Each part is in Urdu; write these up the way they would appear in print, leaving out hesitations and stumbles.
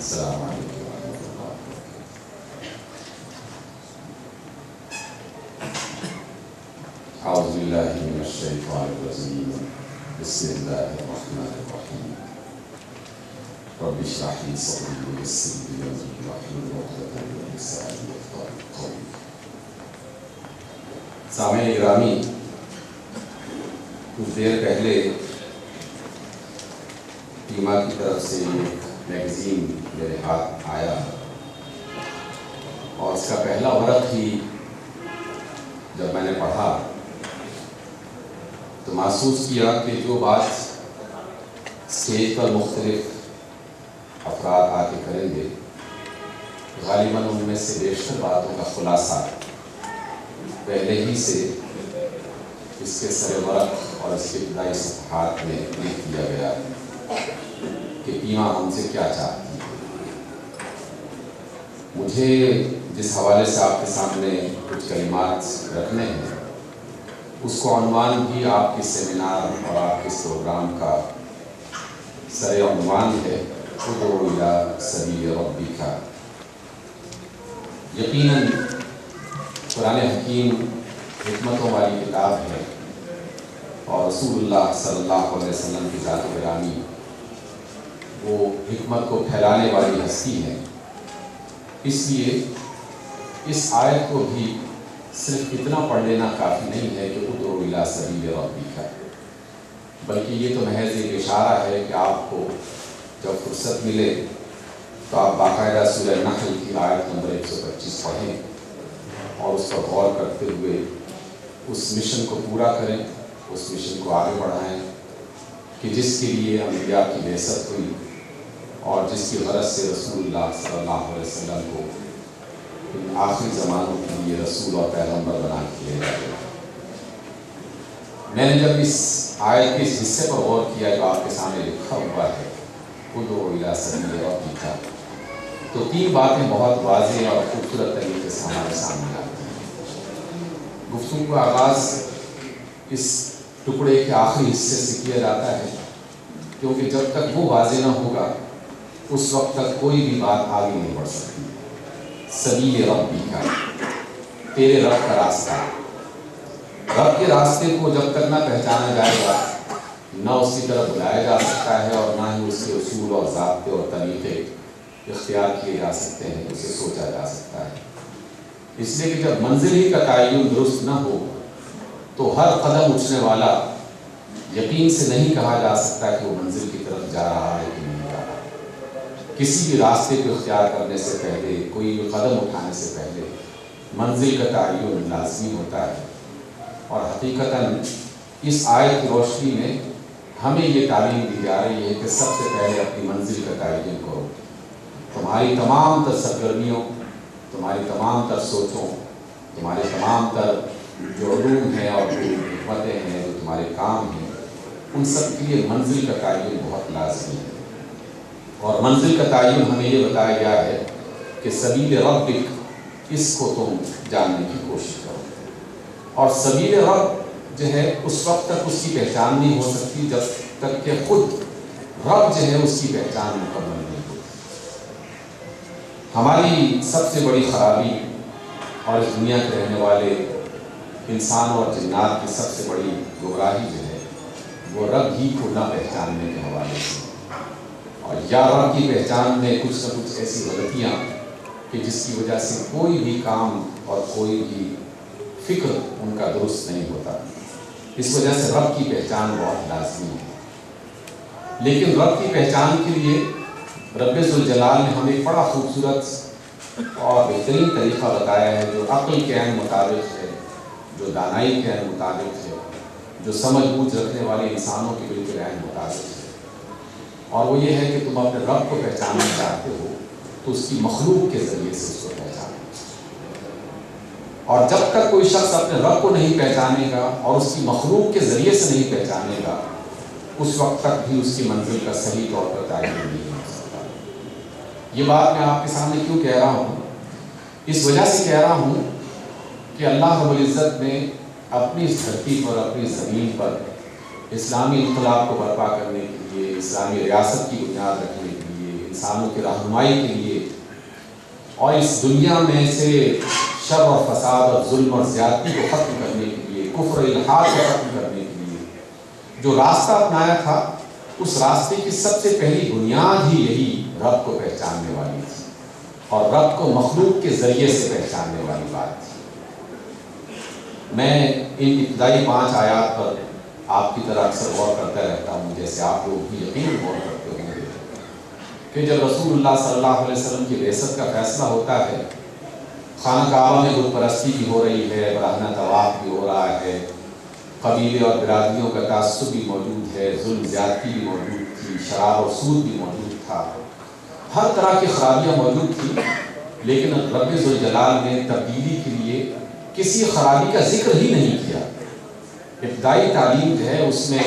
السلام علیکم ورحمۃ اللہ۔ اعوذ باللہ من الشیطان الرجیم، بسم اللہ الرحمن الرحیم۔ رب اشرح لي صدری ويسر لي امری واحلل عقدۃ من لسانی یفقهوا قولی۔ سامعین گرامی، کچھ دیر پہلے ٹیما کی طرف سے ایک میگزین میرے ہاتھ آیا اور اس کا پہلا ورق ہی جب میں نے پڑھا تو محسوس کیا کہ جو بات اسٹیج پر مختلف افراد آ کے کریں گے، غالباً ان میں سے بیشتر باتوں کا خلاصہ پہلے ہی سے اس کے سر ورق اور اس کے ابتدائی صفحات میں لکھ دیا گیا کہ ٹیما ہم سے کیا چاہتی ہے۔ مجھے جس حوالے سے آپ کے سامنے کچھ کلمات رکھنے ہیں، اس کو عنوان بھی آپ کے سیمینار اور آپ کے اس پروگرام کا سر عنوان ہے ادعو الی سبیل ربک۔ یقیناً قرآن حکیم حکمتوں والی کتاب ہے اور رسول اللہ صلی اللہ علیہ وسلم کی ذات گرامی وہ حکمت کو پھیلانے والی ہستی ہے۔ اس لیے اس آیت کو بھی صرف اتنا پڑھ لینا کافی نہیں ہے کہ ادعو الی سبیل ربک، بلکہ یہ تو محض ایک اشارہ ہے کہ آپ کو جب فرصت ملے تو آپ باقاعدہ سورہ نحل کی آیت نمبر 125 پڑھیں اور اس پر غور کرتے ہوئے اس مشن کو پورا کریں، اس مشن کو آگے بڑھائیں کہ جس کے لیے انبیاء کی بعثت ہوئی اور جس کی غرض سے رسول اللہ صلی اللہ علیہ وسلم کو ان آخری زمانوں کے لیے رسول اور پیغمبر بنا کے لے جایا گیا۔ میں نے جب اس آیت کے اس حصے پر غور کیا جو آپ کے سامنے لکھا ہوا ہے ادعو الی سبیل ربک، تو تین باتیں بہت واضح اور خوبصورت طریقے سے ہمارے سامنے آتی ہیں۔ گفتگو کا آغاز اس ٹکڑے کے آخری حصے سے کیا جاتا ہے، کیونکہ جب تک وہ واضح نہ ہوگا اس وقت تک کوئی بھی بات آگے نہیں بڑھ سکتی۔ سبیل ربک، تیرے رب کا راستہ۔ رب کے راستے کو جب تک نہ پہچانا جائے گا، نہ اس کی طرف بلایا جا سکتا ہے اور نہ ہی اس کے اصول اور ضابطے اور طریقے اختیار کیے جا سکتے ہیں، اسے سوچا جا سکتا ہے۔ اس لیے کہ جب منزل ہی کا تعین درست نہ ہو تو ہر قدم اٹھنے والا یقین سے نہیں کہا جا سکتا کہ وہ منزل کی طرف جا رہا ہے کہ نہیں جا رہا۔ کسی بھی راستے کو اختیار کرنے سے پہلے، کوئی بھی قدم اٹھانے سے پہلے منزل کا تعین لازمی ہوتا ہے، اور حقیقتاً اس آیت کی روشنی میں ہمیں یہ تعلیم دی جا رہی ہے کہ سب سے پہلے اپنی منزل کا تعین کرو۔ تمہاری تمام تر سرگرمیوں، تمہاری تمام تر سوچوں، تمہارے تمام تر جو علوم ہیں اور جو حکمتیں ہیں، جو تمہارے کام ہیں، ان سب کے لیے منزل کا تعین بہت لازمی ہے۔ اور منزل کا تعین ہمیں یہ بتایا گیا ہے کہ سبیل ربک، اس کو تم جاننے کی کوشش کرو۔ اور سبیل رب جو ہے اس وقت تک اس کی پہچان نہیں ہو سکتی جب تک کہ خود رب جو ہے اس کی پہچان مکمل نہیں ہوتی۔ ہماری سب سے بڑی خرابی اور اس دنیا کے رہنے والے انسانوں اور جنات کی سب سے بڑی گمراہی جو ہے وہ رب ہی کو نہ پہچاننے کے حوالے سے، اور یا رب کی پہچان میں کچھ نہ کچھ ایسی غلطیاں کہ جس کی وجہ سے کوئی بھی کام اور کوئی بھی فکر ان کا درست نہیں ہوتا۔ اس وجہ سے رب کی پہچان بہت لازمی ہے۔ لیکن رب کی پہچان کے لیے رب ذوالجلال نے ہمیں بڑا خوبصورت اور بہترین طریقہ بتایا ہے، جو عقل کے عین مطابق ہے، جو دانائی کے عین مطابق ہے، جو سمجھ بوجھ رکھنے والے انسانوں کے بالکل عین مطابق ہے۔ اور وہ یہ ہے کہ تم اپنے رب کو پہچاننا چاہتے ہو تو اس کی مخلوق کے ذریعے سے اس کو پہچانو۔ اور جب تک کوئی شخص اپنے رب کو نہیں پہچانے گا اور اس کی مخلوق کے ذریعے سے نہیں پہچانے گا، اس وقت تک بھی اس کی منزل کا صحیح طور پر تعین نہیں ہو سکتا۔ یہ بات میں آپ کے سامنے کیوں کہہ رہا ہوں؟ اس وجہ سے کہہ رہا ہوں کہ اللہ رب العزت نے اپنی اس دھرتی پر، اپنی زمین پر اسلامی انقلاب کو برپا کرنے کے لیے، اسلامی ریاست کی بنیاد رکھنے کے لیے، انسانوں کی رہنمائی کے لیے اور اس دنیا میں سے شر اور فساد اور ظلم اور زیادتی کو ختم کرنے کے لیے، کفر و الحاد کو ختم کرنے کے لیے جو راستہ اپنایا تھا، اس راستے کی سب سے پہلی بنیاد ہی یہی رب کو پہچاننے والی تھی اور رب کو مخلوق کے ذریعے سے پہچاننے والی بات تھی۔ میں ان ابتدائی 5 آیات پر آپ کی طرح اکثر غور کرتا رہتا ہوں، جیسے آپ لوگ بھی یقیناً غور کرتے ہوں گے کہ جب رسول اللہ صلی اللہ علیہ وسلم کی بعثت کا فیصلہ ہوتا ہے، خانہ کعبہ میں بت پرستی بھی ہو رہی ہے، براہنہ طواف بھی ہو رہا ہے، قبیلے اور برادریوں کا تعصب بھی موجود ہے، ظلم زیادتی بھی موجود تھی، شراب اور سود بھی موجود تھا، ہر طرح کی خرابیاں موجود تھیں، لیکن رب ذوالجلال نے تبدیلی کے لیے کسی خرابی کا ذکر ہی نہیں کیا۔ ابتدائی تعلیم جو ہے اس میں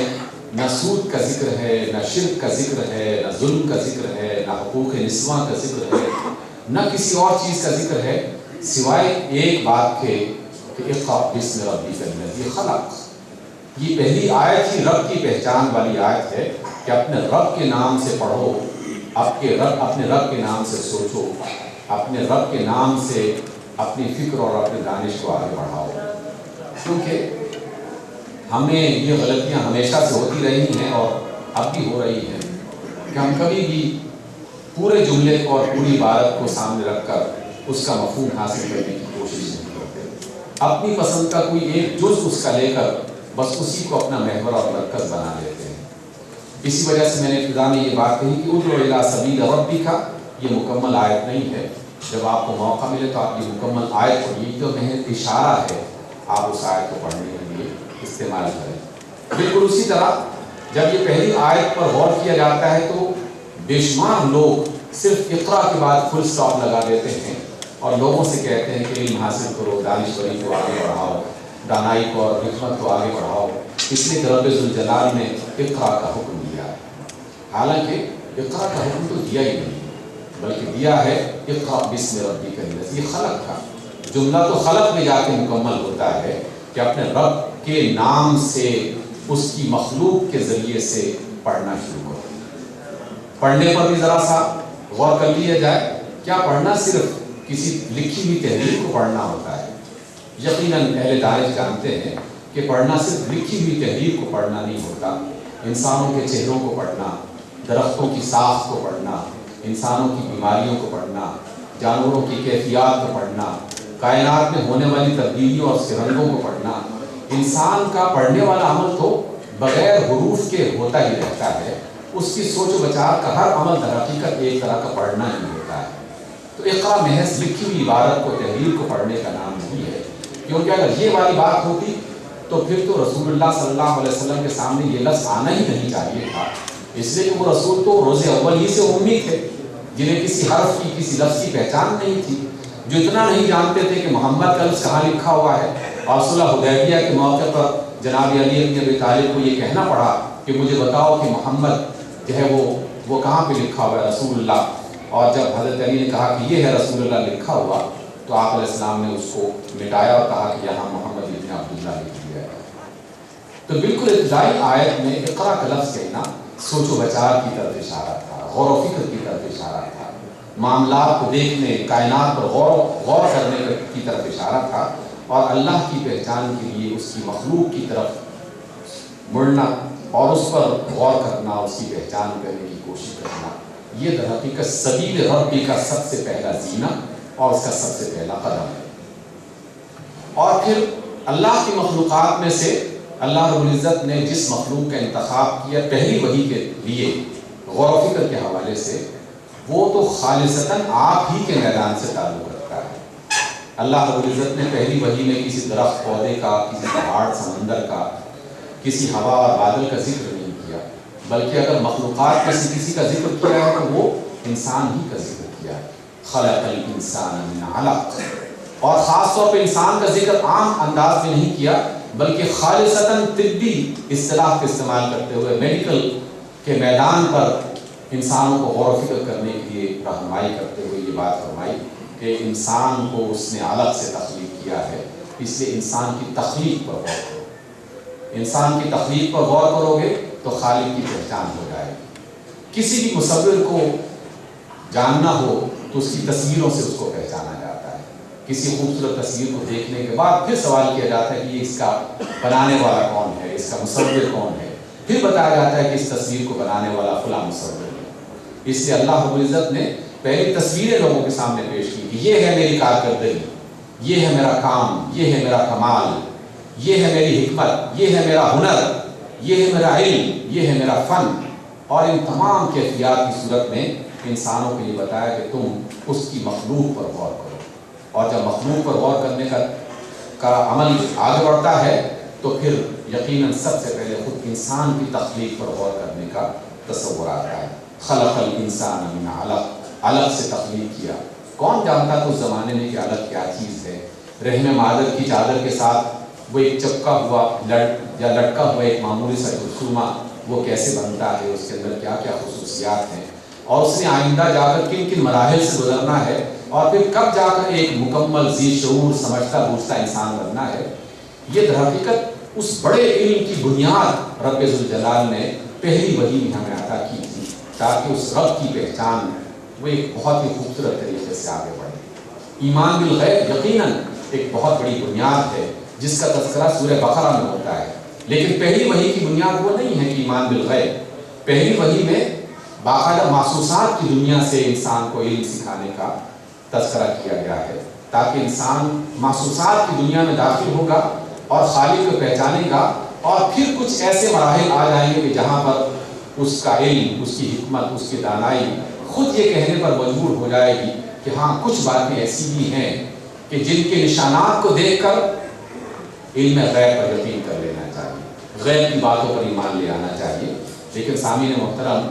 نہ سود کا ذکر ہے، نہ شرک کا ذکر ہے، نہ ظلم کا ذکر ہے، نہ حقوق نسواں کا ذکر ہے، نہ کسی اور چیز کا ذکر ہے سوائے ایک بات کے کہ اقرأ باسم ربک الذی خلق۔ یہ پہلی آیت ہی رب کی پہچان والی آیت ہے کہ اپنے رب کے نام سے پڑھو، اپنے رب کے نام سے سوچو، اپنے رب کے نام سے اپنی فکر اور اپنے دانش کو آگے بڑھاؤ۔ کیونکہ ہمیں یہ غلطیاں ہمیشہ سے ہوتی رہی ہیں اور اب بھی ہو رہی ہیں کہ ہم کبھی بھی پورے جملے کو اور پوری عبارت کو سامنے رکھ کر اس کا مفہوم حاصل کرنے کی کوشش نہیں کرتے، اپنی پسند کا کوئی ایک جز اس کا لے کر بس اسی کو اپنا محور اور مرکز بنا لیتے ہیں۔ اسی وجہ سے میں نے ابتدا میں یہ بات کہی کہ ادعو الی سبیل ربک، یہ مکمل آیت نہیں ہے، جب آپ کو موقع ملے تو آپ یہ مکمل آیت پڑھیے، جو محض اشارہ ہے، آپ اس آیت کو پڑھنے کے لیے استعمال کریں۔ بالکل اسی طرح جب یہ پہلی آیت پر غور کیا جاتا ہے تو بے شمار لوگ صرف اقرا کے بعد فل سٹاپ لگا دیتے ہیں اور لوگوں سے کہتے ہیں کہ علم حاصل کرو، دانشوری کو آگے بڑھاؤ، دانائی کو اور حکمت کو آگے بڑھاؤ، اس لیے کہ رب ذوالجلال نے اقرا کا حکم دیا ہے۔ حالانکہ اقرا کا حکم تو دیا ہی نہیں، بلکہ دیا ہے اقرأ باسم ربک الذی خلق کا۔ جملہ تو خلق میں جا کے مکمل ہوتا ہے کہ اپنے رب کے نام سے اس کی مخلوق کے ذریعے سے پڑھنا شروع کرو۔ پڑھنے پر بھی ذرا سا غور کر لیا جائے، کیا پڑھنا صرف کسی لکھی ہوئی تحریر کو پڑھنا ہوتا ہے؟ یقیناً اہل دانش جانتے ہیں کہ پڑھنا صرف لکھی ہوئی تحریر کو پڑھنا نہیں ہوتا، انسانوں کے چہروں کو پڑھنا، درختوں کی ساخت کو پڑھنا، انسانوں کی بیماریوں کو پڑھنا، جانوروں کی کیفیات کو پڑھنا، کائنات میں ہونے والی تبدیلیوں اور سرنگوں کو پڑھنا۔ انسان کا پڑھنے والا عمل تو بغیر حروف کے ہوتا ہی رہتا ہے، اس کی سوچ و بچار کا ہر عمل در حقیقت ایک طرح کا پڑھنا ہی ہوتا ہے۔ تو اقرا محض لکھی ہوئی عبارت کو، تحریر کو پڑھنے کا نام نہیں ہے، کیونکہ اگر یہ والی بات ہوتی تو پھر تو رسول اللہ صلی اللہ علیہ وسلم کے سامنے یہ لفظ آنا ہی نہیں چاہیے تھا، اس لیے کہ وہ رسول تو روز اول ہی سے امی تھے، جنہیں کسی حرف کی، کسی لفظ کی پہچان نہیں تھی، جو اتنا نہیں جانتے تھے کہ محمد کا لفظ کہاں لکھا ہوا ہے، اور صلح حدیبیہ کے موقع پر جناب علی بن ابی طالب کو یہ کہنا پڑا کہ مجھے بتاؤ کہ محمد جو ہے وہ کہاں پہ لکھا ہوا ہے، رسول اللہ، اور جب حضرت علی نے کہا کہ یہ ہے رسول اللہ لکھا ہوا، تو آپ علیہ السلام نے اس کو مٹایا اور کہا کہ یہاں محمد ابن عبداللہ لکھ دیا ہے۔ تو بالکل ابتدائی آیت میں اقرا کا لفظ کہنا سوچ و بچار کی طرف اشارہ تھا، غور و فکر کی طرف اشارہ تھا، معاملات کو دیکھنے، کائنات پر غور کرنے کی طرف اشارہ تھا، اور اللہ کی پہچان کے لیے اس کی مخلوق کی طرف مڑنا اور اس پر غور کرنا، اس کی پہچان کرنے کی کوشش کرنا، یہ در حقیقت سبیل ربی کا سب سے پہلا زینہ اور اس کا سب سے پہلا قدم ہے۔ اور پھر اللہ کی مخلوقات میں سے اللہ رب العزت نے جس مخلوق کا انتخاب کیا پہلی وحی کے لیے غور و فکر کے حوالے سے، وہ تو خالصتاً آپ ہی کے میدان سے تعلق رکھتا ہے۔ اللہ رب العزت نے پہلی وحی میں کسی درخت پودے کا، کسی پہاڑ سمندر کا، کسی ہوا اور بادل کا ذکر نہیں کیا، بلکہ اگر مخلوقات میں سے کسی کا ذکر کیا ہے تو وہ انسان ہی کا ذکر کیا ہے۔ خلق الانسان من علق، اور خاص طور پہ انسان کا ذکر عام انداز میں نہیں کیا، بلکہ خالصتاً طبی اصطلاح کا استعمال کرتے ہوئے، میڈیکل کے میدان پر انسانوں کو غور و فکر کرنے کے لیے رہنمائی کرتے ہوئے یہ بات فرمائی کہ انسان کو اس نے علق سے تخلیق کیا ہے، اس لیے انسان کی تخلیق پر غور کرو۔ انسان کی تخلیق پر غور کرو گے تو خالق کی پہچان ہو جائے گی۔ کسی بھی مصور کو جاننا ہو تو اس کی تصویروں سے اس کو پہچانا جاتا ہے. کسی خوبصورت تصویر کو دیکھنے کے بعد پھر سوال کیا جاتا ہے کہ یہ اس کا بنانے والا کون ہے, اس کا مصور کون ہے. پھر بتایا جاتا ہے کہ اس تصویر کو بنانے والا فلاں مصور ہے. اس لیے اللہ رب العزت نے پہلی تصویریں لوگوں کے سامنے پیش کی کہ یہ ہے میری کارکردگی, یہ ہے میرا کام, یہ ہے میرا کمال, یہ ہے میری حکمت, یہ ہے میرا ہنر, یہ ہے میرا علم, یہ ہے میرا فن. اور ان تمام کیفیات کی صورت میں انسانوں کو یہ بتایا کہ تم اس کی مخلوق پر غور کرو. اور جب مخلوق پر غور کرنے کا عمل آگے بڑھتا ہے تو پھر یقیناً سب سے پہلے خود انسان کی تخلیق پر غور کرنے کا تصور آتا ہے. خلق الانسان من علق, علق سے تخلیق کیا. کون جانتا تھا اس زمانے میں کہ علق کیا چیز ہے. رحم مادر کی چادر کے ساتھ وہ ایک چپکا ہوا یا لٹکا ہوا ایک معمولی سا جرثومہ وہ کیسے بنتا ہے, اس کے اندر کیا کیا خصوصیات ہیں, اور اس نے آئندہ جا کر کن کن مراحل سے گزرنا ہے, اور پھر کب جا کر ایک مکمل ذی شعور سمجھتا بوجھتا انسان بننا ہے. یہ در حقیقت اس بڑے علم کی بنیاد رب ذوالجلال نے پہلی وحی میں ہمیں عطا کی تھی تاکہ اس رب کی پہچان وہ ایک بہت ہی خوبصورت طریقے سے آگے بڑھے. ایمان بالغیب یقیناً ایک بہت بڑی بنیاد ہے جس کا تذکرہ سورہ بقرہ میں ہوتا ہے, لیکن پہلی وحی کی بنیاد وہ نہیں ہے کہ ایمان بالغیب. پہلی وحی میں باقاعدہ محسوسات کی دنیا سے انسان کو علم سکھانے کا تذکرہ کیا گیا ہے تاکہ انسان محسوسات کی دنیا میں داخل ہوگا اور خالق کو پہچانے گا, اور پھر کچھ ایسے مراحل آ جائیں گے کہ جہاں پر اس کا علم, اس کی حکمت, اس کی دانائی خود یہ کہنے پر مجبور ہو جائے گی کہ ہاں کچھ باتیں ایسی بھی ہیں کہ جن کے نشانات کو دیکھ کر علم غیب پر یقین کر لینا چاہیے, غیب کی باتوں پر ایمان لے آنا چاہیے. لیکن سامعین محترم,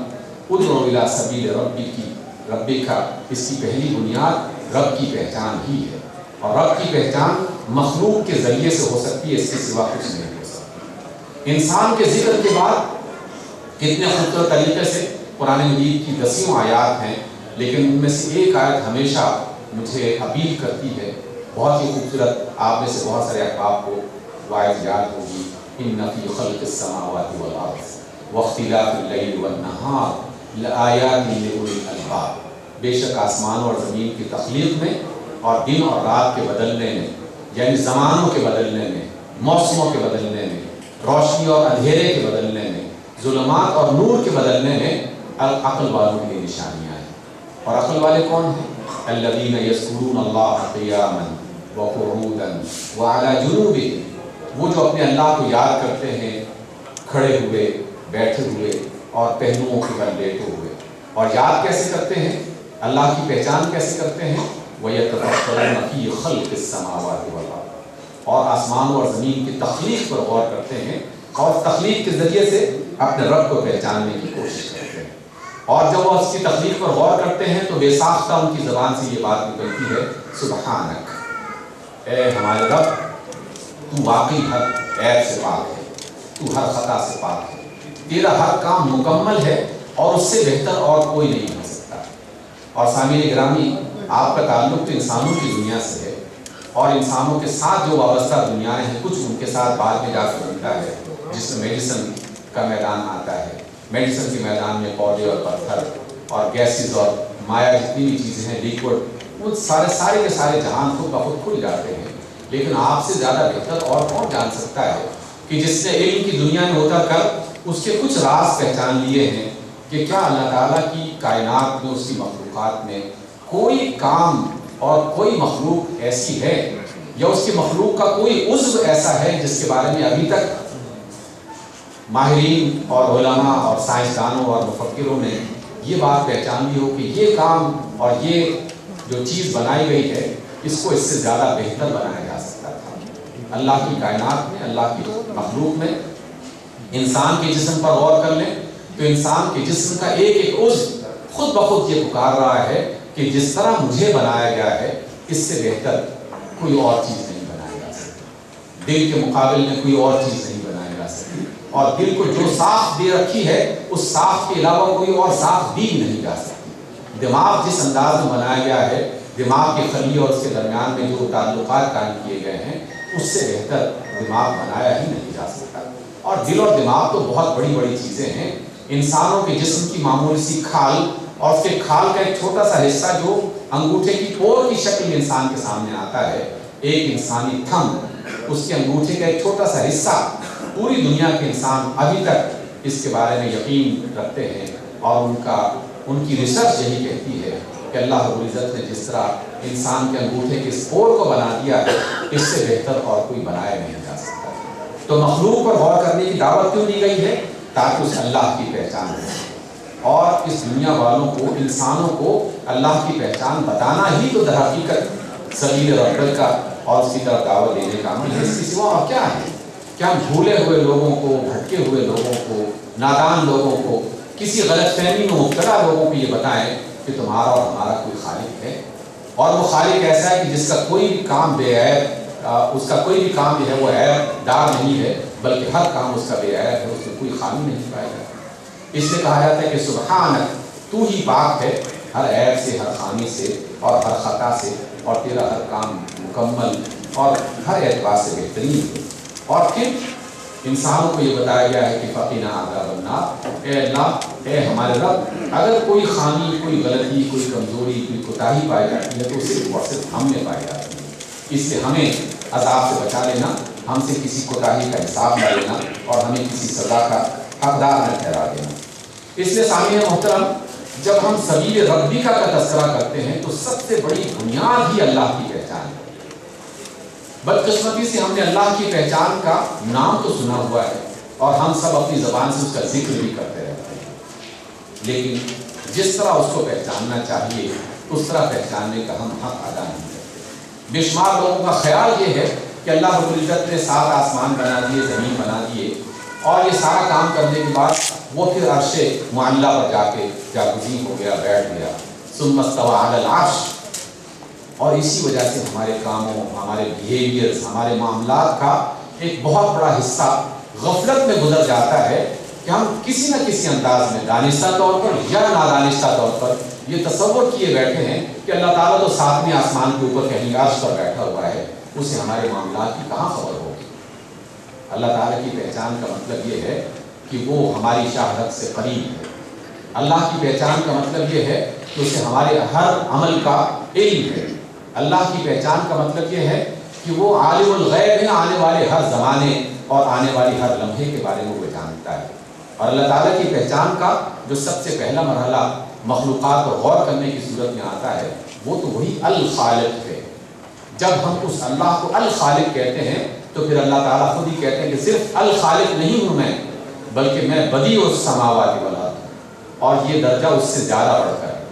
ادعو الی سبیل ربک اس کی پہلی بنیاد رب کی پہچان ہی ہے, اور رب کی پہچان مخلوق کے ذریعے سے ہو سکتی ہے, اس کے سوا کچھ نہیں ہو سکتی. انسان کے ذکر کے بعد کتنے خوبصورت طریقے سے قرآن مجید کی 10 آیات ہیں, لیکن ان میں سے ایک آیت ہمیشہ مجھے اپیل کرتی ہے, بہت ہی خوبصورت. آپ میں سے بہت سارے احباب کو وہ آیت یاد ہوگی, ان فی خلق السماوات والارض واختلاف اللیل والنہار لآیات لأولی الالباب. بے شک آسمانوں اور زمین کی تخلیق میں اور دن اور رات کے بدلنے میں, یعنی زمانوں کے بدلنے میں, موسموں کے بدلنے میں, روشنی اور اندھیرے کے بدلنے میں, ظلمات اور نور کے بدلنے میں عقل والوں کی نشانیاں ہیں. اور عقل والے کون ہیں؟ الذین یذکرون اللہ قیاما وقعودا وعلی جنوبہم, وہ جو اپنے اللہ کو یاد کرتے ہیں کھڑے ہوئے, بیٹھے ہوئے اور پہلوؤں کے بل لیٹے ہوئے. اور یاد کیسے کرتے ہیں, اللہ کی پہچان کیسے کرتے ہیں؟ وَيَتَفَکَّرُونَ فِی خَلْقِ السَّمَاوَاتِ وَالْأَرْضِ, اور آسمانوں اور زمین کی تخلیق پر غور کرتے ہیں اور تخلیق کے ذریعے سے اپنے رب کو پہچاننے کی کوشش کرتے ہیں. اور جب وہ اس کی تخلیق پر غور کرتے ہیں تو بے ساختہ ان کی زبان سے یہ بات نکلتی ہے, سبحانک, اے ہمارے رب, تو واقعی ہر عیب سے پاک ہے, تو ہر خطا سے پاک ہے, تیرا ہر کام مکمل ہے اور اس سے بہتر اور کوئی نہیں ہو سکتا. اور سامعین گرامی, آپ کا تعلق تو انسانوں کی دنیا سے ہے, اور انسانوں کے ساتھ جو وابستہ دنیایں ہیں کچھ ان کے ساتھ بعد میں جا کے ملتا ہے, جس میں میڈیسن کا میدان آتا ہے. میڈیسن کے میدان میں پودے اور پتھر اور گیسز اور مایا جتنی بھی چیزیں ہیں, لیکوڈ, وہ سارے کے سارے جہان خود بخود کھل جاتے ہیں. لیکن آپ سے زیادہ بہتر اور کون جان سکتا ہے کہ جس نے علم کی دنیا میں اتر کر اس کے کچھ راز پہچان لیے ہیں کہ کیا اللہ تعالیٰ کی کائنات میں, اس کی مخلوقات میں کوئی کام اور کوئی مخلوق ایسی ہے, یا اس کی مخلوق کا کوئی عضو ایسا ہے جس کے بارے میں ابھی تک ماہرین اور علماء اور سائنسدانوں اور مفکروں نے یہ بات پہچان لی ہو کہ یہ کام اور یہ جو چیز بنائی گئی ہے اس کو اس سے زیادہ بہتر بنایا جا سکتا تھا. اللہ کی کائنات میں, اللہ کی مخلوق میں انسان کے جسم پر غور کر لیں تو انسان کے جسم کا ایک ایک عضو خود بخود یہ پکار رہا ہے کہ جس طرح مجھے بنایا گیا ہے اس سے بہتر کوئی اور چیز نہیں بنائی جا سکتی, دل کے مقابل میں کوئی اور چیز نہیں بنائی جا سکتی. اور دل کو جو ساخت دے رکھی ہے اس ساخت کے علاوہ کوئی اور ساخت دی نہیں جا سکتی. دماغ جس انداز میں بنایا گیا ہے, دماغ کے خلیے اور اس کے درمیان میں جو تعلقات قائم کیے گئے ہیں اس سے بہتر دماغ بنایا ہی نہیں جا سکتا. اور دل اور دماغ تو بہت بڑی بڑی چیزیں ہیں. انسانوں کے جسم کی معمولی سی کھال اور اس کے کھال کا ایک چھوٹا سا حصہ جو انگوٹھے کی پور کی شکل میں انسان کے سامنے آتا ہے، ایک انسانی تھم، اس کے انگوٹھے کا ایک چھوٹا سا حصہ، پوری دنیا کے انسان ابھی تک اس کے بارے میں یقین رکھتے ہیں، اور ان کی ریسرچ یہی کہتی ہے کہ اللہ رب العزت نے جس طرح انسان کے انگوٹھے کے اس پور کو بنا دیا ہے، اس سے بہتر اور کوئی بنایا نہیں جا سکتا۔ تو مخلوق پر غور کرنے کی دعوت کیوں دی گئی ہے؟ تاکہ اس اللہ کی پہچان ہو، اور اس دنیا والوں کو، انسانوں کو اللہ کی پہچان بتانا ہی تو در حقیقت سبیل ربک کا اور اس کی طرف دعوت دینے کا عمل ہے۔ اس کے سوا اور کیا ہے؟ کہ ہم بھولے ہوئے لوگوں کو، بھٹکے ہوئے لوگوں کو، نادان لوگوں کو، کسی غلط فہمی میں مبتلا لوگوں کو یہ بتائیں کہ تمہارا اور ہمارا کوئی خالق ہے، اور وہ خالق ایسا ہے کہ جس کا کوئی بھی کام بے عیب، اس کا کوئی بھی کام جو ہے وہ عیب دار نہیں ہے، بلکہ ہر کام اس کا بے عیب ہے، اس میں کوئی خامی نہیں پایا جاتا۔ اس لیے کہا جاتا ہے کہ سبحانک، تو ہی پاک ہے ہر عیب سے، ہر خامی سے اور ہر خطا سے، اور تیرا ہر کام مکمل اور ہر اعتبار سے بہترین ہے۔ اور پھر انسانوں کو یہ بتایا گیا ہے کہ فقنا عذاب النار، اے اللہ، اے ہمارے رب، اگر کوئی خامی، کوئی غلطی، کوئی کمزوری، کوئی کوتاہی پائی جاتی ہے تو صرف اور صرف ہم میں پائی جاتی ہے، اس لیے ہمیں عذاب سے بچا لینا، ہم سے کسی کوتاہی کا حساب نہ لینا، اور ہمیں کسی سزا کا حقدار نہ ٹھہرا دینا۔ اس لیے سامعین محترم، جب ہم سبیل ربک کا تذکرہ کرتے ہیں تو سب سے بڑی بنیاد ہی اللہ کی پہچان ہے۔ بدقسمتی سے ہم نے اللہ کی پہچان کا نام تو سنا ہوا ہے، اور ہم سب اپنی زبان سے اس کا ذکر بھی کرتے رہتے ہیں، لیکن جس طرح اس کو پہچاننا چاہیے اس طرح پہچاننے کا ہم حق ادا نہیں کرتے۔ بے شمار لوگوں کا خیال یہ ہے کہ اللہ رب العزت نے 7 آسمان بنا دیے، زمین بنا دیے، اور یہ سارا کام کرنے کے بعد وہ پھر عرش معلّہ پر جا کے جاگزی ہو گیا، بیٹھ گیا، ثم استوى علی العرش۔ اور اسی وجہ سے ہمارے کاموں، ہمارے بیہیویئرز، ہمارے معاملات کا ایک بہت بڑا حصہ غفلت میں گزر جاتا ہے کہ ہم کسی نہ کسی انداز میں دانستہ طور پر یا نادانستہ طور پر یہ تصور کیے بیٹھے ہیں کہ اللہ تعالیٰ تو 7ویں آسمان کے اوپر کہیں عرش پر بیٹھا ہوا ہے، اسے ہمارے معاملات کی کہاں خبر ہوگی۔ اللہ تعالیٰ کی پہچان کا مطلب یہ ہے کہ وہ ہماری شاہدت سے قریب ہے۔ اللہ کی پہچان کا مطلب یہ ہے کہ اسے ہمارے ہر عمل کا علم ہے۔ اللہ کی پہچان کا مطلب یہ ہے کہ وہ عالم الغیب ہے، آنے والے ہر زمانے اور آنے والی ہر لمحے کے بارے میں وہ جانتا ہے۔ اور اللہ تعالیٰ کی پہچان کا جو سب سے پہلا مرحلہ مخلوقات پر غور کرنے کی صورت میں آتا ہے وہ تو وہی الخالق ہے۔ جب ہم اس اللہ کو الخالق کہتے ہیں تو پھر اللہ تعالیٰ خود ہی کہتے ہیں کہ صرف الخالق نہیں ہوں میں، بلکہ میں بدیع السماوات والارض، اور یہ درجہ اس سے زیادہ بڑھ کر ہے۔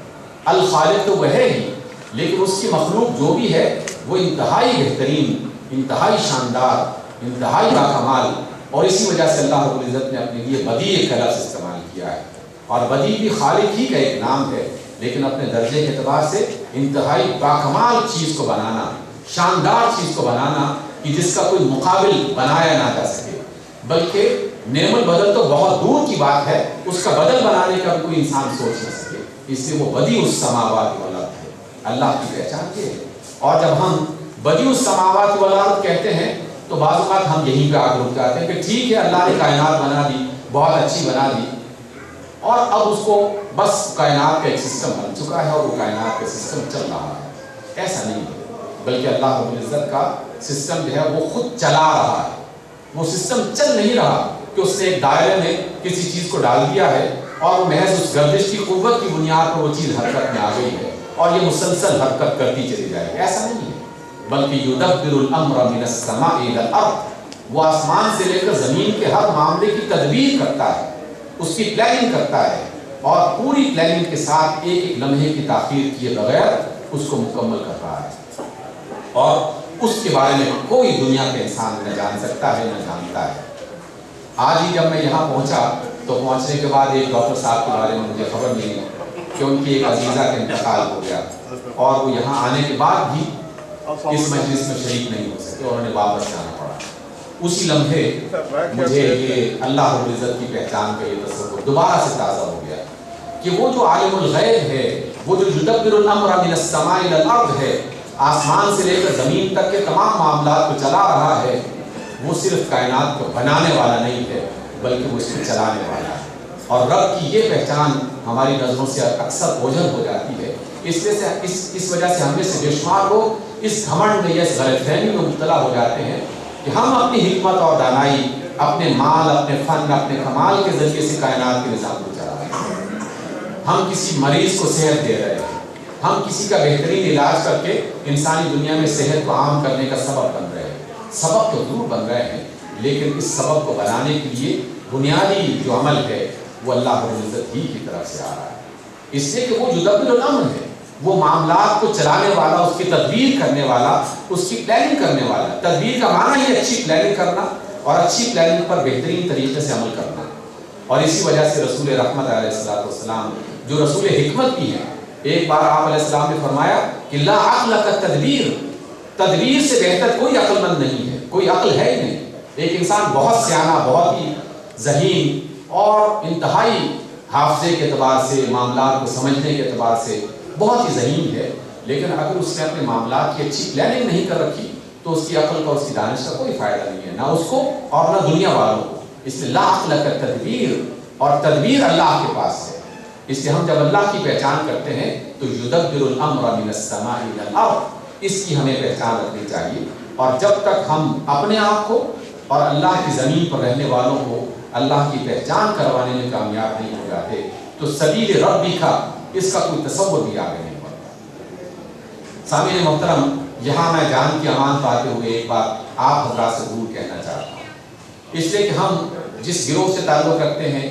الخالق تو وہ ہے ہی، لیکن اس کی مخلوق جو بھی ہے وہ انتہائی بہترین، انتہائی شاندار، انتہائی باکمال، اور اسی وجہ سے اللہ رب العزت نے اپنے لیے بدیع کا لفظ استعمال کیا ہے۔ اور بدیع بھی خالق ہی کا ایک نام ہے، لیکن اپنے درجے کے اعتبار سے انتہائی باکمال چیز کو بنانا، شاندار چیز کو بنانا کہ جس کا کوئی مقابل بنایا نہ جا سکے، بلکہ نعم البدل تو بہت دور کی بات ہے، اس کا بدل بنانے کا بھی کوئی انسان سوچ نہ سکے، اس لیے وہ بدیع السماوات والارض ہے۔ اللہ کی پہچان یہ ہے۔ اور جب ہم بدیع السماوات والارض کہتے ہیں تو بعض اوقات ہم یہیں پہ آ رک جاتے ہیں کہ ٹھیک ہے اللہ نے کائنات بنا دی، بہت اچھی بنا دی، اور اب اس کو بس کائنات کا ایک سسٹم بن چکا ہے اور وہ کائنات کا سسٹم چل رہا ہے۔ ایسا نہیں ہے، بلکہ اللہ رب العزت کا سسٹم جو ہے وہ خود چلا رہا ہے۔ وہ سسٹم چل نہیں رہا کہ اس نے ایک دائرے میں کسی چیز کو ڈال دیا ہے اور وہ محض اس گردش کی قوت کی بنیاد پر وہ چیز حرکت میں آ گئی ہے اور یہ مسلسل حرکت کرتی چلی جائے گی۔ ایسا نہیں ہے، بلکہ یدبر الامر من السماء الى الارض، وہ آسمان سے لے کر زمین کے ہر معاملے کی تدبیر کرتا ہے، اس کی پلاننگ کرتا ہے، اور پوری پلاننگ کے ساتھ ایک ایک لمحے کی تاخیر کیے بغیر اس کو مکمل کر رہا ہے، اور اس کے بارے میں کوئی دنیا کے انسان نہ جان سکتا ہے نہ جانتا ہے۔ آج ہی جب میں یہاں پہنچا تو پہنچنے کے بعد ایک ڈاکٹر صاحب کے بارے میں مجھے خبر ملی کہ ان کی ایک عزیزہ کا انتقال ہو گیا، اور وہ یہاں آنے کے بعد بھی اس مجلس میں شریک نہیں ہو سکے اور انہیں واپس جانا پڑا۔ اسی لمحے مجھے یہ اللہ رب العزت کی پہچان کا یہ تصور دوبارہ سے تازہ ہو گیا کہ وہ جو عالم الغیب ہے، وہ جو یدبر الامر من السماء الى الارض ہے، آسمان سے لے کر زمین تک کے تمام معاملات کو چلا رہا ہے، وہ صرف کائنات کو بنانے والا نہیں ہے بلکہ وہ اس کو چلانے والا ہے۔ اور رب کی یہ پہچان ہماری نظروں سے اکثر اوجھل ہو جاتی ہے۔ اس وجہ سے ہم میں سے بے شمار لوگ اس گھمنڈ میں یا اس غلط فہمی میں مبتلا ہو جاتے ہیں کہ ہم اپنی حکمت اور دانائی، اپنے مال، اپنے فن، اپنے کمال کے ذریعے سے کائنات کے نظام کو چلا رہے ہیں۔ ہم کسی مریض کو صحت دے رہے ہیں، ہم کسی کا بہترین علاج کر کے انسانی دنیا میں صحت کو عام کرنے کا سبب بن رہے ہیں۔ سبب تو ضرور بن رہے ہیں، لیکن اس سبب کو بنانے کے لیے بنیادی جو عمل ہے وہ اللہ رب العزت ہی کی طرف سے آ رہا ہے، اس لیے کہ وہ یدبر الامر ہے، وہ معاملات کو چلانے والا، اس کی تدبیر کرنے والا، اس کی پلاننگ کرنے والا۔ تدبیر کا معنی ہی اچھی پلاننگ کرنا اور اچھی پلاننگ پر بہترین طریقے سے عمل کرنا، اور اسی وجہ سے رسول رحمت علیہ السلام جو رسول حکمت بھی ہیں، ایک بار آپ علیہ السلام نے فرمایا کہ لا عقل کا تدبیر، تدبیر سے بہتر کوئی عقل مند نہیں ہے، کوئی عقل ہے ہی نہیں۔ ایک انسان بہت سیانہ، بہت ہی ذہین اور انتہائی حافظے کے اعتبار سے، معاملات کو سمجھنے کے اعتبار سے بہت ہی ذہین ہے، لیکن اگر اس نے اپنے معاملات کی اچھی پلاننگ نہیں کر رکھی تو اس کی عقل کا، اس کی دانش کا کوئی فائدہ نہیں ہے، نہ اس کو اور نہ دنیا والوں کو۔ اس لیے لا عقل کا تدبیر، اور تدبیر اللہ کے پاس ہے۔ اس لیے ہم جب اللہ کی پہچان کرتے ہیں تو یدبر الامر من السماء الى الارض، اس کی ہمیں پہچان رکھنی چاہیے۔ اور جب تک ہم اپنے آپ کو اور اللہ کی زمین پر رہنے والوں کو اللہ کی پہچان کروانے میں کامیاب نہیں ہو جاتے تو سبیل ربی کا، اس کا کوئی تصور بھی آگے نہیں بڑھتا۔ سامعین محترم، یہاں میں جان کی امان پاتے ہوئے ایک بات آپ حضرات سے ضرور کہنا چاہتا ہوں، اس لیے کہ ہم جس گروہ سے تعلق رکھتے ہیں،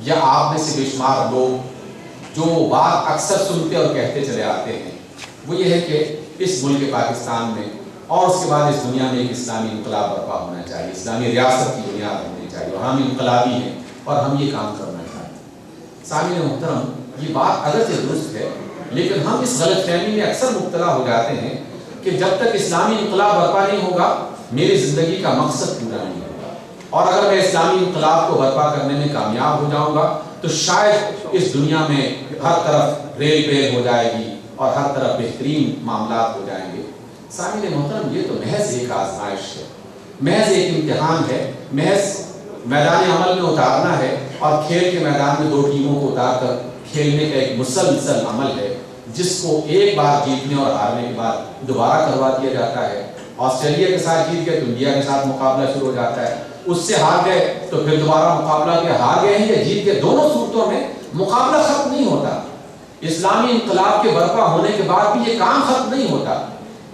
یا آپ میں سے بے شمار لوگ جو بات اکثر سنتے اور کہتے چلے آتے ہیں، وہ یہ ہے کہ اس ملک پاکستان میں اور اس کے بعد اس دنیا میں ایک اسلامی انقلاب برپا ہونا چاہیے، اسلامی ریاست کی بنیاد ہونی چاہیے، اور ہم انقلابی ہیں اور ہم یہ کام کرنا چاہتے ہیں۔ سامعین محترم، یہ بات اگرچہ درست ہے، لیکن ہم اس غلط فہمی میں اکثر مبتلا ہو جاتے ہیں کہ جب تک اسلامی انقلاب برپا نہیں ہوگا میری زندگی کا مقصد پورا نہیں ہوگا، اور اگر میں اسلامی انقلاب کو برپا کرنے میں کامیاب ہو جاؤں گا تو شاید اس دنیا میں ہر طرف ریل پیل ہو جائے گی اور ہر طرف بہترین معاملات ہو جائیں گے۔ سامعین محترم، یہ تو محض ایک آزمائش ہے، محض ایک امتحان ہے، محض میدان عمل میں اتارنا ہے، اور کھیل کے میدان میں دو ٹیموں کو اتار کر کھیلنے کا ایک مسلسل عمل ہے، جس کو ایک بار جیتنے اور ہارنے کے بعد دوبارہ کروا دیا جاتا ہے۔ آسٹریلیا کے ساتھ جیت گئے تو انڈیا کے ساتھ مقابلہ شروع ہو جاتا ہے، اس سے ہار گئے تو پھر دوبارہ مقابلہ کیا، ہار گئے ہیں یا جیت گئے، دونوں صورتوں میں مقابلہ ختم نہیں ہوتا۔ اسلامی انقلاب کے برپا ہونے کے بعد بھی یہ کام ختم نہیں ہوتا،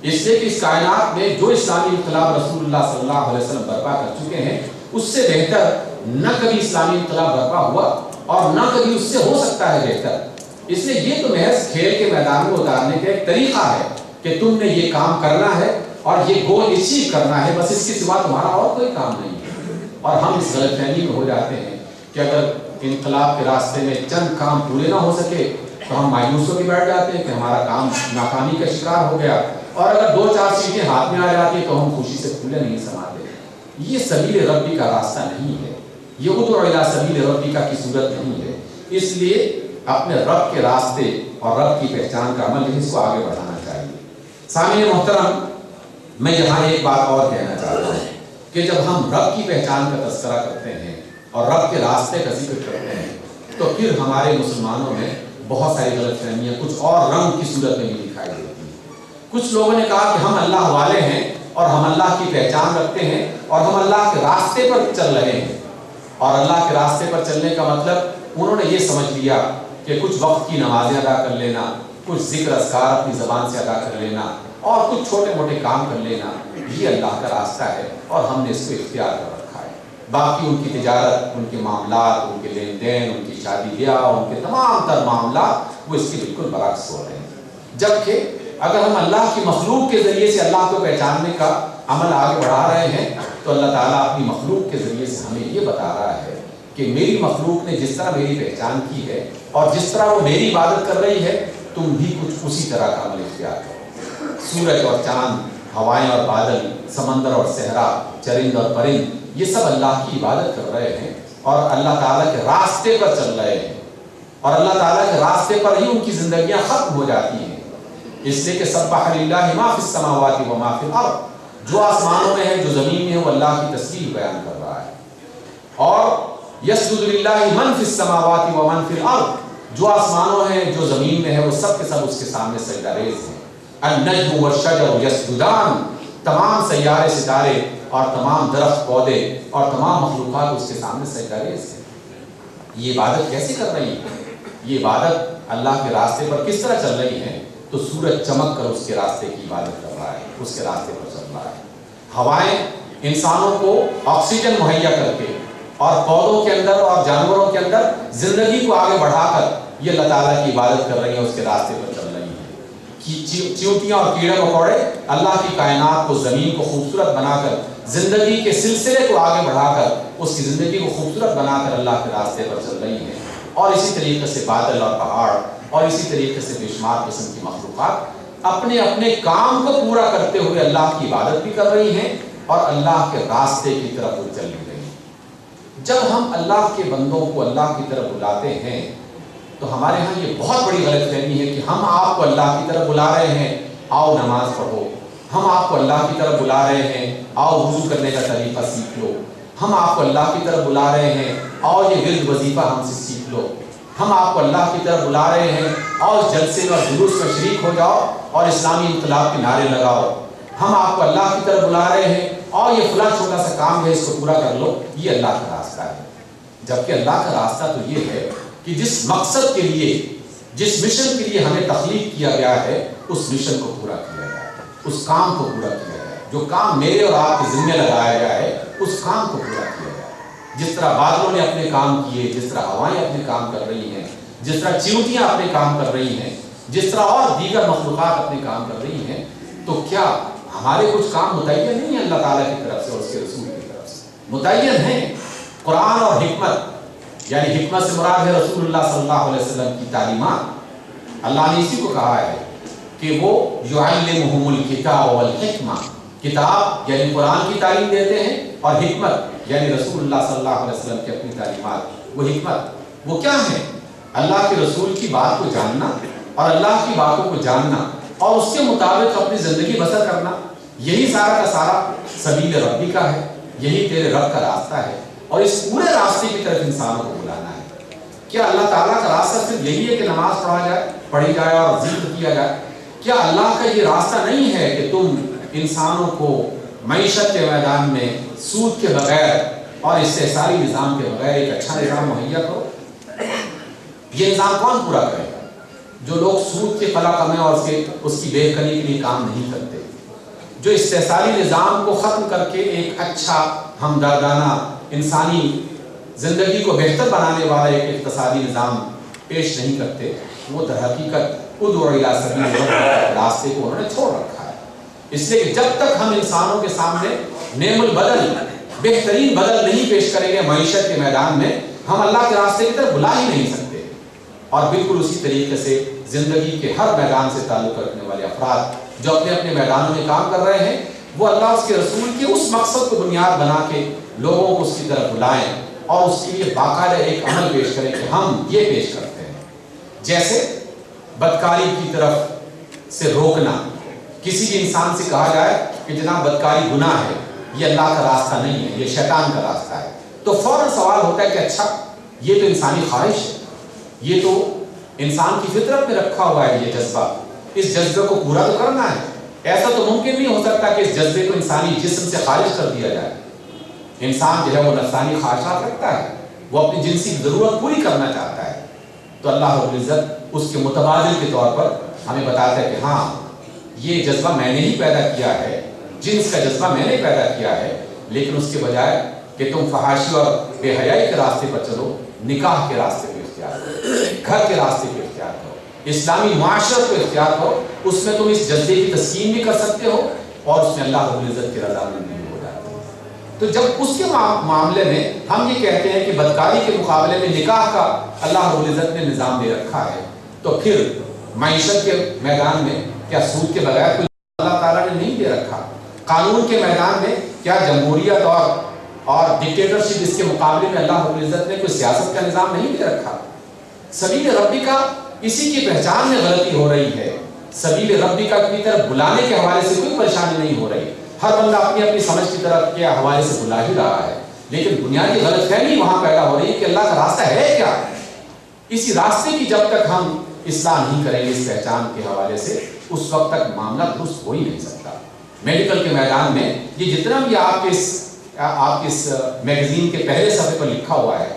اس لیے کہ اس کائنات میں جو اسلامی انقلاب رسول اللہ صلی اللہ علیہ وسلم برپا کر چکے ہیں، اس سے بہتر نہ کبھی اسلامی انقلاب برپا ہوا اور نہ کبھی اس سے ہو سکتا ہے بہتر۔ اس لیے یہ تو محض کھیل کے میدان میں اتارنے کا ایک طریقہ ہے کہ تم نے یہ کام کرنا ہے اور یہ گول اچیو کرنا ہے، بس اس کے سوا تمہارا اور کوئی کام نہیں ہے۔ اور ہم اس غلط فہمی میں ہو جاتے ہیں کہ اگر انقلاب کے راستے میں چند کام پورے نہ ہو سکے تو ہم مایوس ہو کے بیٹھ جاتے ہیں کہ ہمارا کام ناکامی کا شکار ہو گیا، اور اگر دو چار سیٹیں ہاتھ میں آ جاتی تو ہم خوشی سے پھولے نہیں سماتے۔ یہ سبیل ربی کا راستہ نہیں ہے، یہ ادعو الی سبیل ربی کا کی صورت نہیں ہے۔ اس لیے اپنے رب کے راستے اور رب کی پہچان کا عمل اس کو آگے بڑھانا چاہیے۔ سامعین محترم، میں یہاں ایک بات اور کہنا چاہتا ہوں کہ جب ہم رب کی پہچان کا تذکرہ کرتے ہیں اور رب کے راستے کا ذکر کرتے ہیں تو پھر ہمارے مسلمانوں میں بہت ساری غلط فہمیاں کچھ اور رنگ کی صورت میں بھی دکھائی دیتی ہیں۔ کچھ لوگوں نے کہا کہ ہم اللہ والے ہیں اور ہم اللہ کی پہچان رکھتے ہیں اور ہم اللہ کے راستے پر چل رہے ہیں، اور اللہ کے راستے پر چلنے کا مطلب انہوں نے یہ سمجھ لیا کہ کچھ وقت کی نمازیں ادا کر لینا، کچھ ذکر اذکار اپنی زبان سے ادا کر لینا اور کچھ چھوٹے موٹے کام کر لینا، یہ اللہ کا راستہ ہے اور ہم نے اس کو اختیار کر رکھا ہے۔ باقی ان کی تجارت، ان کے معاملات، ان کے لین دین، ان کی شادی بیاہ، ان کے تمام تر معاملات وہ اس کے بالکل برعکس ہو رہے ہیں۔ جبکہ اگر ہم اللہ کی مخلوق کے ذریعے سے اللہ کو پہچاننے کا عمل آگے بڑھا رہے ہیں تو اللہ تعالیٰ اپنی مخلوق کے ذریعے سے ہمیں یہ بتا رہا ہے کہ میری مخلوق نے جس طرح میری پہچان کی ہے اور جس طرح وہ میری عبادت کر رہی ہے، تم بھی کچھ اسی طرح کا عمل اختیار کرو۔ سورج اور چاند، ہوائیں اور بادل، سمندر اور صحرا، چرند اور پرند، یہ سب اللہ کی عبادت کر رہے ہیں اور اللہ تعالیٰ کے راستے پر چل رہے ہیں، اور اللہ تعالیٰ کے راستے پر ہی ان کی زندگیاں ختم ہو جاتی ہیں۔ اس لیے کہ سبح للہ ما فی السماوات و ما فی الارض، جو آسمانوں میں ہے، جو زمین میں ہے، وہ اللہ کی تسبیح بیان کر رہا ہے۔ اور یسجد للہ من فی السماوات و من فی الارض، جو آسمانوں ہیں جو زمین میں ہے وہ سب کے سب اس کے سامنے سجدہ ریز ہیں۔ النجم والشجر یسجدان، تمام سیارے ستارے اور تمام درخت پودے اور تمام مخلوقات اس کے سامنے سجدہ ریز ہیں۔ یہ عبادت کیسے کر رہی ہے؟ یہ عبادت اللہ کے راستے پر کس طرح چل رہی ہے؟ تو سورج چمک کر اس کے راستے کی عبادت کر رہا ہے، اس کے راستے پر چل رہا ہے۔ ہوائیں انسانوں کو آکسیجن مہیا کر کے اور پودوں کے اندر اور جانوروں کے اندر زندگی کو آگے بڑھا کر یہ اللہ تعالیٰ کی عبادت کر رہی ہیں، اس کے راستے پر چل رہی ہیں۔ چیونٹیاں اور کیڑے مکوڑے اللہ کی کائنات کو، زمین کو خوبصورت بنا کر، زندگی کے سلسلے کو آگے بڑھا کر، اس کی زندگی کو خوبصورت بنا کر اللہ کے راستے پر چل رہی ہیں۔ اور اسی طریقے سے بادل اور پہاڑ اور اسی طریقے سے بے شمار قسم کی مخلوقات اپنے اپنے کام کو پورا کرتے ہوئے اللہ کی عبادت بھی کر رہی ہیں اور اللہ کے راستے کی طرف وہ چل بھی رہی ہیں۔ جب ہم اللہ کے بندوں کو اللہ کی طرف بلاتے ہیں تو ہمارے ہاں یہ بہت بڑی غلط فہمی ہے کہ ہم آپ کو اللہ کی طرف بلا رہے ہیں، آؤ نماز پڑھو، ہم آپ کو اللہ کی طرف بلا رہے ہیں، آؤ وضو کرنے کا طریقہ سیکھ لو، ہم آپ کو اللہ کی طرف بلا رہے ہیں، آؤ یہ ورد وظیفہ ہم سے سیکھ لو، ہم آپ کو اللہ کی طرف بلا رہے ہیں، آؤ اس جلسے اور جلوس میں شریک ہو جاؤ اور اسلامی انقلاب کے نعرے لگاؤ، ہم آپ کو اللہ کی طرف بلا رہے ہیں، آؤ یہ فلاں چھوٹا سا کام ہے اس کو پورا کر لو۔ یہ اللہ کا راستہ ہے، جبکہ اللہ کا راستہ تو یہ ہے کہ جس مقصد کے لیے، جس مشن کے لیے ہمیں تخلیق کیا گیا ہے، اس مشن کو پورا کیا جائے، اس کام کو پورا کیا جائے، جو کام میرے اور آپ کے ذمہ لگایا گیا ہے اس کام کو پورا کیا جائے۔ جس طرح بادلوں نے اپنے کام کیے، جس طرح ہوائیں اپنے کام کر رہی ہیں، جس طرح چیونٹیاں اپنے کام کر رہی ہیں، جس طرح اور دیگر مخلوقات اپنے کام کر رہی ہیں، تو کیا ہمارے کچھ کام متعین نہیں ہیں اللہ تعالیٰ کی طرف سے اور اس کے رسول کی طرف سے؟ متعین ہیں۔ قرآن اور حکمت، یعنی حکمت سے مراد ہے رسول اللہ صلی اللہ علیہ وسلم کی تعلیمات۔ اللہ نے اسی کو کہا ہے کہ وہ یعلمہم الکتاب والحکمہ، کتاب یعنی قرآن کی تعلیم دیتے ہیں، اور حکمت یعنی رسول اللہ صلی اللہ علیہ وسلم کی اپنی تعلیمات۔ وہ حکمت وہ کیا ہے؟ اللہ کے رسول کی بات کو جاننا اور اللہ کی باتوں کو جاننا اور اس کے مطابق اپنی زندگی بسر کرنا، یہی سارا کا سارا سبیل ربی کا ہے، یہی تیرے رب کا راستہ ہے، اور اس پورے راستے کی طرف انسانوں کو بلانا ہے۔ کیا اللہ تعالیٰ کا راستہ صرف یہی ہے کہ نماز پڑھی جائے اور ذکر کیا جائے؟ کیا اللہ کا یہ راستہ نہیں ہے کہ تم انسانوں کو معیشت کے میدان میں سود کے بغیر اور استحصالی نظام کے بغیر ایک اچھا نظام مہیا کرو؟ یہ نظام کون پورا کرے گا؟ جو لوگ سود کے قلق میں اور اس کی بے کنی کے لیے کام نہیں کرتے، جو استحصالی نظام کو ختم کر کے ایک اچھا ہمدردانہ انسانی زندگی کو بہتر بنانے والا ایک اقتصادی نظام پیش نہیں کرتے، وہ در حقیقت ادعو الی سبیل ربک راستے کو انہوں نے چھوڑ رکھا ہے۔ اس لیے کہ جب تک ہم انسانوں کے سامنے نعم البدل، بہترین بدل نہیں پیش کریں گے معیشت کے میدان میں، ہم اللہ کے راستے کی طرف بلا ہی نہیں سکتے۔ اور بالکل اسی طریقے سے زندگی کے ہر میدان سے تعلق رکھنے والے افراد جو اپنے اپنے میدانوں میں کام کر رہے ہیں، وہ اللہ اس کے رسول کے اس مقصد کو بنیاد بنا کے لوگوں کو اس کی طرف بلائیں اور اس کے لیے باقاعدہ ایک عمل پیش کریں کہ ہم یہ پیش کرتے ہیں۔ جیسے بدکاری کی طرف سے روکنا، کسی بھی انسان سے کہا جائے کہ جناب بدکاری گناہ ہے، یہ اللہ کا راستہ نہیں ہے، یہ شیطان کا راستہ ہے، تو فوراً سوال ہوتا ہے کہ اچھا یہ تو انسانی خواہش ہے، یہ تو انسان کی فطرت میں رکھا ہوا ہے یہ جذبہ، اس جذبے کو پورا تو کرنا ہے۔ ایسا تو ممکن نہیں ہو سکتا کہ اس جذبے کو انسانی جسم سے خارج کر دیا جائے۔ انسان جو ہے وہ نفسانی خواہشات رکھتا ہے، وہ اپنی جنسی ضرورت پوری کرنا چاہتا ہے، تو اللہ رب العزت اس کے متبادل کے طور پر ہمیں بتاتا ہے کہ ہاں یہ جذبہ میں نے ہی پیدا کیا ہے، جنس کا جذبہ میں نے پیدا کیا ہے، لیکن اس کے بجائے کہ تم فحاشی اور بے حیائی کے راستے پر چلو، نکاح کے راستے پہ اختیار کرو، گھر کے راستے پہ اختیار کرو، اسلامی معاشرت کو اختیار کرو، اس میں تم اس جذبے کی تسکین بھی کر سکتے ہو اور اس میں اللہ رب العزت کی رضامندی بھی ہو جاتی ہے۔ تو جب اس کے معاملے میں ہم یہ کہتے ہیں کہ بدکاری کے مقابلے میں نکاح کا اللہ رب العزت نے نظام دے رکھا ہے، تو پھر معیشت کے میدان میں کیا سود کے بغیر کوئی اللہ تعالیٰ نے نہیں دے رکھا؟ قانون کے میدان میں کیا جمہوریت اور ڈکٹیٹرشپ اس کے مقابلے میں اللہ رب العزت نے کوئی سیاست کا نظام نہیں دے رکھا؟ سبیل ربی کا اسی کی پہچان میں غلطی ہو رہی ہے، سبیل ربی کا اپنی طرف بلانے کے حوالے سے کوئی پریشانی نہیں ہو رہی، ہر بندہ اپنی اپنی سمجھ کی طرف کے حوالے سے بلا ہی رہا ہے، لیکن بنیادی غلط فہمی وہاں پیدا ہو رہی ہے کہ اللہ کا راستہ ہے کیا. اسی راستے کی جب تک ہم اصلاح نہیں کریں گے اس پہچان کے حوالے سے، اس وقت تک معاملہ درست ہو ہی نہیں سکتا. میڈیکل کے میدان میں یہ جتنا بھی آپ کے اس میگزین کے پہلے صفحے پر لکھا ہوا ہے،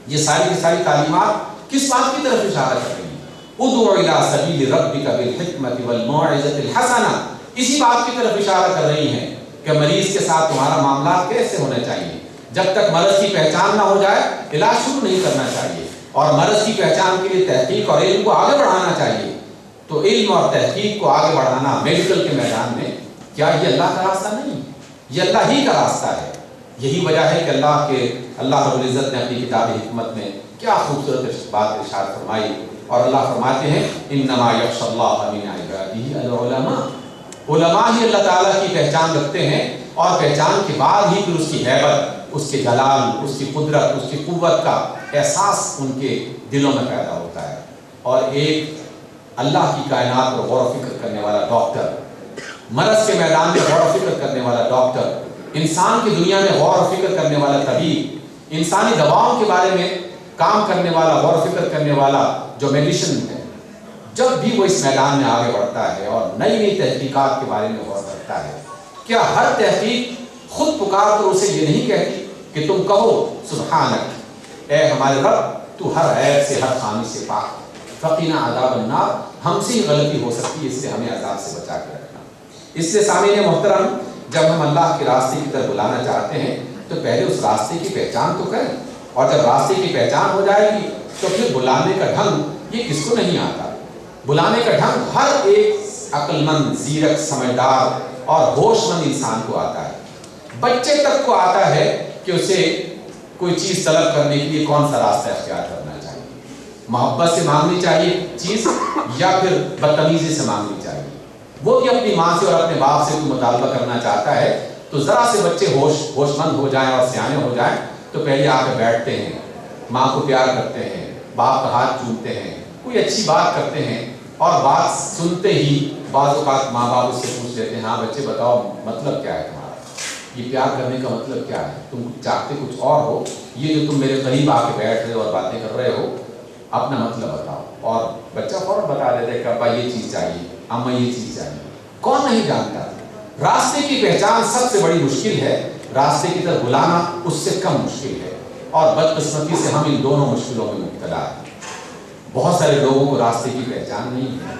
یہ ساری کی ساری تعلیمات کس بات کی طرف اشارہ کر رہی ہیں؟ ادعو الی سبیل ربک بالحکمۃ والموعظۃ الحسنہ. اسی بات کی طرف اشارہ کر رہی ہیں کہ مریض کے ساتھ تمہارا معاملات کیسے ہونا چاہیے. جب تک مرض کی پہچان نہ ہو جائے علاج شروع نہیں کرنا چاہیے، اور مرض کی پہچان کے لیے تحقیق اور علم کو آگے بڑھانا چاہیے. تو علم اور تحقیق کو آگے بڑھانا میڈیکل کے میدان میں، کیا یہ اللہ کا راستہ نہیں؟ یہ اللہ ہی کا راستہ ہے. یہی وجہ ہے کہ اللہ رب العزت نے اپنی کتاب حکمت میں کیا خوبصورت بات ارشاد فرمائی. اور اللہ فرماتے ہیں انما یخشی اللہ من عبادہ العلماء. علماء ہی اللہ تعالیٰ کی پہچان رکھتے ہیں، اور پہچان کے بعد ہی پھر اس کی ہیبت، اس کے جلال، اس کی قدرت، اس کی قوت کا احساس ان کے دلوں میں پیدا ہوتا ہے. اور ایک اللہ کی کائنات پر غور و فکر کرنے والا ڈاکٹر، مرض کے میدان میں غور و فکر کرنے والا ڈاکٹر، انسان کی دنیا میں غور و فکر کرنے والا طبیب، انسانی دواؤں کے بارے میں کام کرنے والا، غور و فکر کرنے والا جو میڈیشن ہے، جب بھی وہ اس میدان میں آگے بڑھتا ہے اور نئی نئی تحقیقات کے بارے میں غور کرتا ہے، کیا ہر تحقیق خود پکار کر اسے یہ نہیں کہتی کہ تم کہو سبحانک، اے ہمارے رب تو ہر عیب سے، ہر خامی سے پاک، فقنا عذاب النار، ہم سے ہی غلطی ہو سکتی ہے، اس سے ہمیں عذاب سے بچا کے رکھنا. اس سے سامعین محترم، جب ہم اللہ کے راستے کی طرف بلانا چاہتے ہیں تو پہلے اس راستے کی پہچان تو کریں، اور جب راستے کی پہچان ہو جائے گی تو پھر بلانے کا ڈھنگ یہ کس کو نہیں آتا؟ بلانے کا ڈھنگ ہر ایک عقل مند، زیرک، سمجھدار اور ہوش مند انسان کو آتا ہے. بچے تک کو آتا ہے کہ اسے کوئی چیز طلب کرنے کے لیے کون سا راستہ اختیار کرنا چاہیے. محبت سے مانگنی چاہیے چیز یا پھر بدتمیزی سے مانگنی چاہیے. وہ بھی اپنی ماں سے اور اپنے باپ سے کوئی مطالبہ کرنا چاہتا ہے تو ذرا سے بچے ہوش مند ہو جائیں اور سیانے ہو جائیں تو پہلے آ کے بیٹھتے ہیں، ماں کو پیار کرتے ہیں، باپ کا ہاتھ چومتے ہیں، کوئی اچھی بات کرتے ہیں، اور بات سنتے ہی بعض اوقات ماں باپ اس سے پوچھ لیتے ہیں، ہاں بچے بتاؤ مطلب کیا ہے تمہارا، یہ پیار کرنے کا مطلب کیا ہے، تم چاہتے کچھ اور ہو، یہ جو تم میرے قریب آ کے بیٹھ رہے ہو اور باتیں کر رہے ہو، اپنا مطلب بتاؤ. اور بچہ فوراً بتا دیتا ہے کہ ابا یہ چیز چاہیے، اماں یہ چیز چاہیے. کون نہیں جانتا؟ راستے کی پہچان سب سے بڑی مشکل ہے، راستے کی طرف بلانا اس سے کم مشکل ہے، اور بدقسمتی سے ہم ان دونوں مشکلوں میں مبتلا ہیں. بہت سارے لوگوں کو راستے کی پہچان نہیں ہے،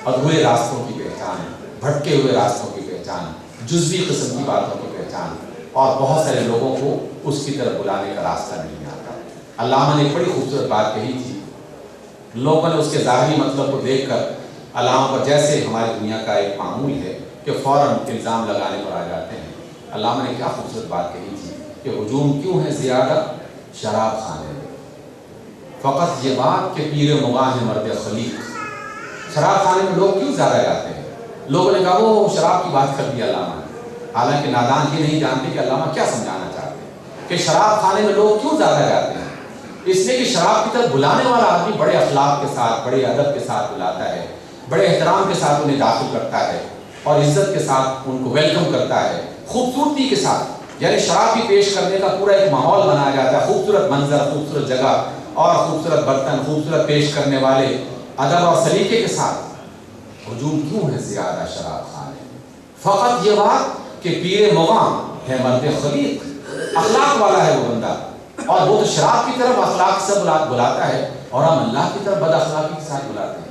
ادھورے راستوں کی پہچان، بھٹکے ہوئے راستوں کی پہچان، جزوی قسم کی باتوں کی پہچان، اور بہت سارے لوگوں کو اس کی طرف بلانے کا راستہ نہیں آتا. علامہ نے ایک بڑی خوبصورت بات کہی تھی، لوگوں نے اس کے ظاہری مطلب کو دیکھ کر علامہ پر، جیسے ہماری دنیا کا ایک معمول ہے کہ فوراً الزام لگانے پر آ جاتے ہیں. علامہ نے کیا خوبصورت بات کہی تھی کہ ہجوم کیوں ہے زیادہ شراب خانے میں، فقط یہ بات کہ پیر مغاں ہے مرد خلیق. شراب خانے میں لوگ کیوں زیادہ جاتے ہیں؟ لوگوں نے کہا وہ شراب کی بات کر دی علامہ نے، حالانکہ نادان یہ نہیں جانتے کہ علامہ کیا سمجھانا چاہتے ہیں کہ شراب خانے میں لوگ کیوں زیادہ جاتے ہیں. اس لیے کہ شراب کی طرف بلانے والا آدمی بڑے اخلاق کے ساتھ، بڑے ادب کے ساتھ بلاتا ہے، بڑے احترام کے ساتھ انہیں داخل کرتا ہے، اور عزت کے ساتھ ان کو ویلکم کرتا ہے، خوبصورتی کے ساتھ. یعنی شراب کی پیش کرنے کا پورا ایک ماحول بنایا جاتا ہے، خوبصورت منظر، خوبصورت جگہ اور خوبصورت برتن، خوبصورت پیش کرنے والے، ادب اور سلیقے کے ساتھ. ہجوم کیوں ہے زیادہ شراب خانے، فقط یہ بات کہ پیر مغاں ہے مرد خلیق، اخلاق والا ہے وہ بندہ. اور وہ تو شراب کی طرف اخلاق سے بلاتا ہے، اور ہم اللہ کی طرف بد اخلاقی کے ساتھ بلاتے ہیں.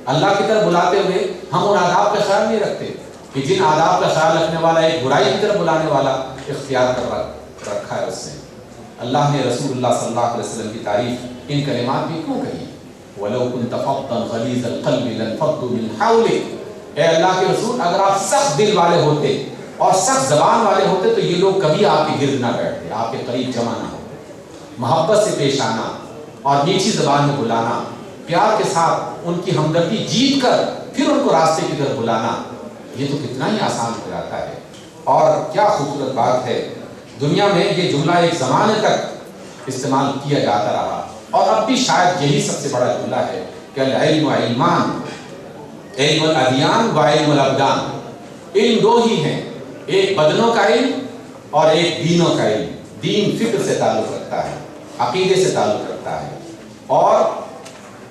اللہ کی طرف بلاتے ہوئے ہم ان آداب کا خیال نہیں رکھتے کہ جن آداب کا خیال رکھنے والا ایک برائی کی طرف بلانے والا اختیار کر رکھا ہے اس نے. اللہ نے رسول اللہ صلی اللہ علیہ وسلم کی تعریف ان کلمات میں کیوں کہی؟ وَلَوْ كُنْتَ فَظًّا غَلِيظَ الْقَلْبِ لَانفَضُّوا مِنْ حَوْلِكَ. اے اللہ کے رسول، اگر آپ سخت دل والے ہوتے اور سخت زبان والے ہوتے تو یہ لوگ کبھی آپ کے گرد نہ بیٹھتے، آپ کے قریب جمع نہ ہوتے. محبت سے پیش آنا اور میٹھی زبان میں بلانا، پیار کے ساتھ ان کی ہمدردی جیت کر پھر ان کو راستے کی طرف بلانا، یہ تو کتنا ہی آسان ہو جاتا ہے. اور کیا خوبصورت بات ہے، دنیا میں یہ جملہ ایک زمانے تک استعمال کیا جاتا رہا، اور اب بھی شاید یہی سب سے بڑا جملہ ہے کہ العلم علمان، علم الادیان و علم الابدان. علم دو ہی ہیں، ایک بدنوں کا علم اور ایک دینوں کا علم. دین فکر سے تعلق رکھتا ہے، عقیدے سے تعلق رکھتا ہے، اور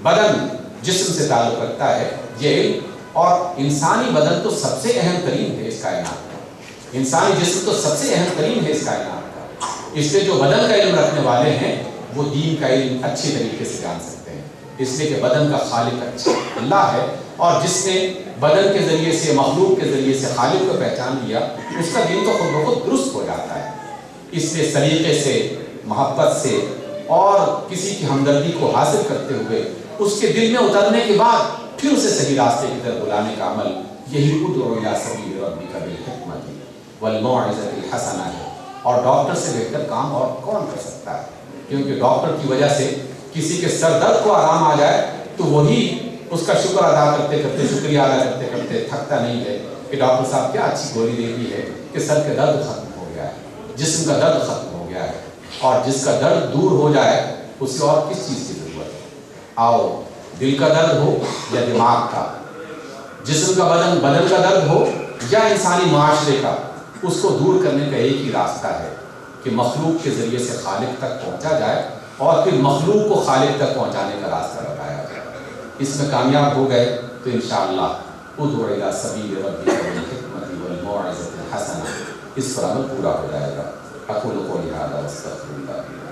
بدن جسم سے تعلق رکھتا ہے یہ علم۔ اور انسانی بدن تو سب سے اہم ترین ہے اس کائنات کا، انسانی جسم تو سب سے اہم ترین ہے اس کائنات کا، اس لیے جو بدن کا علم رکھنے والے ہیں وہ دین کا علم اچھی طریقے سے جان سکتے ہیں، اس لیے کہ بدن کا خالق اچھا اللہ ہے، اور جس نے بدن کے ذریعے سے، مخلوق کے ذریعے سے خالق کو پہچان لیا، اس کا دین تو خود بخود درست ہو جاتا ہے۔ اس لیے سلیقے سے، محبت سے اور کسی کی ہمدردی کو حاصل کرتے ہوئے اس کے دل میں اترنے کے بعد پھر اسے صحیح راستے کی طرف بلانے کا عمل یہی ادعو الی سبیل ربک بالحکمۃ والموعظۃ الحسنہ ہے۔ اور ڈاکٹر سے بہتر کام اور کون کر سکتا ہے؟ کیونکہ ڈاکٹر کی وجہ سے کسی کے سر درد کو آرام آ جائے تو وہی اس کا شکر ادا کرتے کرتے، شکریہ ادا کرتے کرتے تھکتا نہیں ہے کہ ڈاکٹر صاحب کیا اچھی گولی دے دی ہے کہ سر کے درد ختم ہو گیا ہے، جسم کا درد ختم ہو گیا ہے۔ اور جس کا درد دور ہو جائے اسے اور کس چیز کی ضرورت ہے؟ آؤ، دل کا درد ہو یا دماغ کا، جسم کا بدن کا درد ہو یا انسانی معاشرے کا، اس کو دور کرنے کا ایک ہی راستہ ہے کہ مخلوق کے ذریعے سے خالق تک پہنچا جائے، اور پھر مخلوق کو خالق تک پہنچانے کا راستہ بتایا جائے۔ اس میں کامیاب ہو گئے تو انشاءاللہ ادعو الی سبیل ربک بالحکمۃ والموعظۃ الحسنہ، اس پر عمل پورا ہو جائے گا۔ اقول قولی ھذا واستغفر اللہ۔